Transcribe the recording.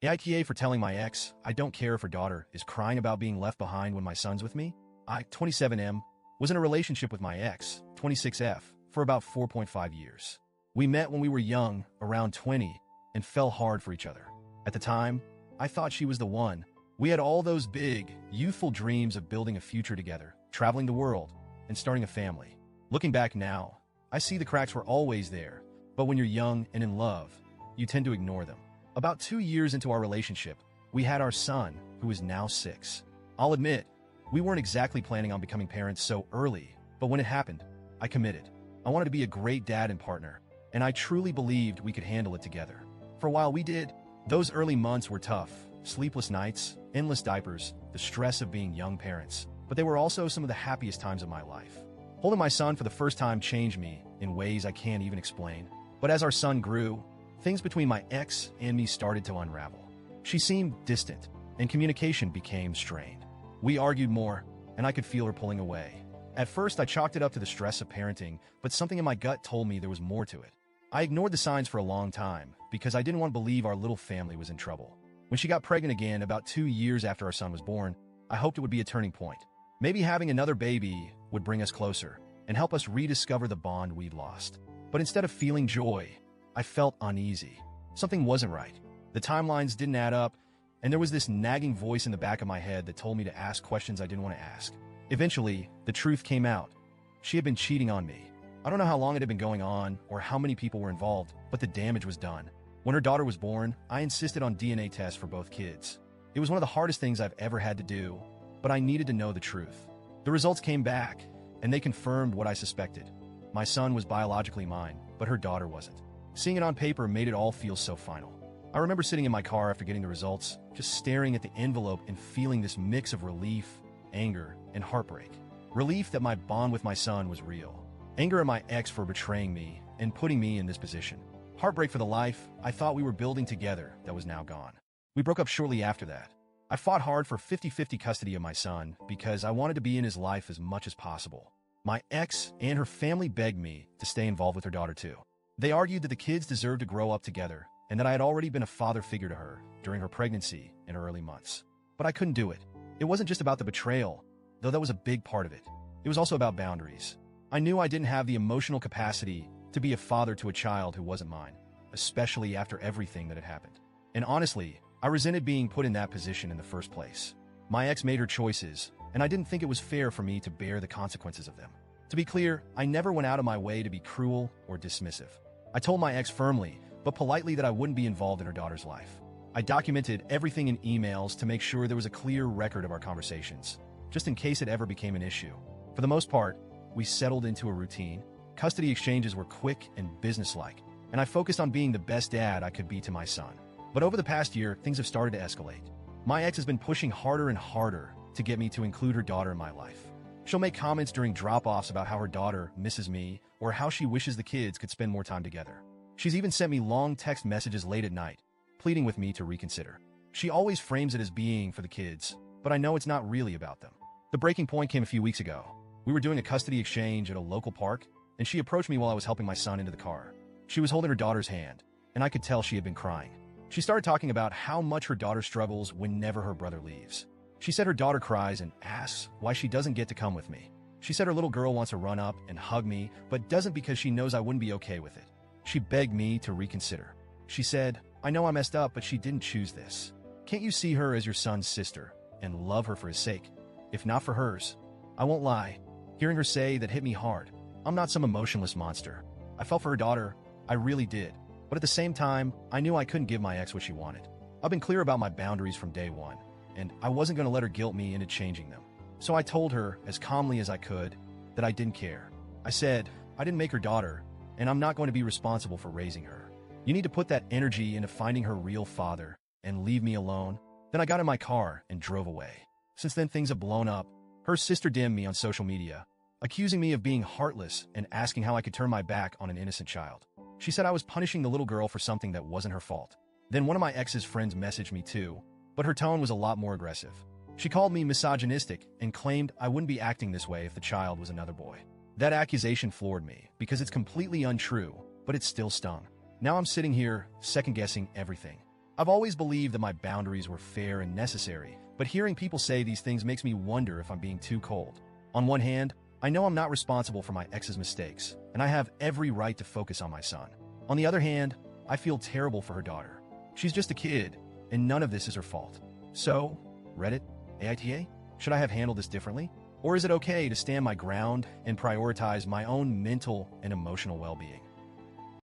AITA for telling my ex I don't care if her daughter is crying about being left behind when my son's with me. I, 27M, was in a relationship with my ex, 26F, for about 4.5 years. We met when we were young, around 20, and fell hard for each other. At the time, I thought she was the one. We had all those big, youthful dreams of building a future together, traveling the world, and starting a family. Looking back now, I see the cracks were always there, but when you're young and in love, you tend to ignore them. About 2 years into our relationship, we had our son, who is now 6. I'll admit, we weren't exactly planning on becoming parents so early, but when it happened, I committed. I wanted to be a great dad and partner, and I truly believed we could handle it together. For a while we did. Those early months were tough. Sleepless nights, endless diapers, the stress of being young parents. But they were also some of the happiest times of my life. Holding my son for the first time changed me in ways I can't even explain. But as our son grew, things between my ex and me started to unravel. She seemed distant, and communication became strained. We argued more, and I could feel her pulling away. At first, I chalked it up to the stress of parenting, but something in my gut told me there was more to it. I ignored the signs for a long time because I didn't want to believe our little family was in trouble. When she got pregnant again about 2 years after our son was born, I hoped it would be a turning point. Maybe having another baby would bring us closer and help us rediscover the bond we'd lost. But instead of feeling joy, I felt uneasy. Something wasn't right. The timelines didn't add up, and there was this nagging voice in the back of my head that told me to ask questions I didn't want to ask. Eventually, the truth came out. She had been cheating on me. I don't know how long it had been going on or how many people were involved, but the damage was done. When her daughter was born, I insisted on DNA tests for both kids. It was one of the hardest things I've ever had to do, but I needed to know the truth. The results came back, and they confirmed what I suspected. My son was biologically mine, but her daughter wasn't. Seeing it on paper made it all feel so final. I remember sitting in my car after getting the results, just staring at the envelope and feeling this mix of relief, anger, and heartbreak. Relief that my bond with my son was real. Anger at my ex for betraying me and putting me in this position. Heartbreak for the life I thought we were building together that was now gone. We broke up shortly after that. I fought hard for 50-50 custody of my son because I wanted to be in his life as much as possible. My ex and her family begged me to stay involved with her daughter too. They argued that the kids deserved to grow up together and that I had already been a father figure to her during her pregnancy and her early months. But I couldn't do it. It wasn't just about the betrayal, though that was a big part of it. It was also about boundaries. I knew I didn't have the emotional capacity to be a father to a child who wasn't mine, especially after everything that had happened. And honestly, I resented being put in that position in the first place. My ex made her choices, and I didn't think it was fair for me to bear the consequences of them. To be clear, I never went out of my way to be cruel or dismissive. I told my ex firmly, but politely, that I wouldn't be involved in her daughter's life. I documented everything in emails to make sure there was a clear record of our conversations, just in case it ever became an issue. For the most part, we settled into a routine. Custody exchanges were quick and businesslike, and I focused on being the best dad I could be to my son. But over the past year, things have started to escalate. My ex has been pushing harder and harder to get me to include her daughter in my life. She'll make comments during drop-offs about how her daughter misses me or how she wishes the kids could spend more time together. She's even sent me long text messages late at night, pleading with me to reconsider. She always frames it as being for the kids, but I know it's not really about them. The breaking point came a few weeks ago. We were doing a custody exchange at a local park, and she approached me while I was helping my son into the car. She was holding her daughter's hand, and I could tell she had been crying. She started talking about how much her daughter struggles whenever her brother leaves. She said her daughter cries and asks why she doesn't get to come with me. She said her little girl wants to run up and hug me, but doesn't because she knows I wouldn't be okay with it. She begged me to reconsider. She said, "I know I messed up, but she didn't choose this. Can't you see her as your son's sister and love her for his sake? If not for hers." I won't lie. Hearing her say that hit me hard. I'm not some emotionless monster. I felt for her daughter. I really did. But at the same time, I knew I couldn't give my ex what she wanted. I've been clear about my boundaries from day one, and I wasn't going to let her guilt me into changing them. So I told her, as calmly as I could, that I didn't care. I said, I didn't make her daughter, and I'm not going to be responsible for raising her. You need to put that energy into finding her real father and leave me alone. Then I got in my car and drove away. Since then, things have blown up. Her sister DM'd me on social media, accusing me of being heartless and asking how I could turn my back on an innocent child. She said I was punishing the little girl for something that wasn't her fault. Then one of my ex's friends messaged me too, but her tone was a lot more aggressive. She called me misogynistic and claimed I wouldn't be acting this way if the child was another boy. That accusation floored me because it's completely untrue, but it still stung. Now I'm sitting here second-guessing everything. I've always believed that my boundaries were fair and necessary, but hearing people say these things makes me wonder if I'm being too cold. On one hand, I know I'm not responsible for my ex's mistakes, and I have every right to focus on my son. On the other hand, I feel terrible for her daughter. She's just a kid, and none of this is her fault. So, Reddit, AITA, should I have handled this differently? Or is it okay to stand my ground and prioritize my own mental and emotional well-being?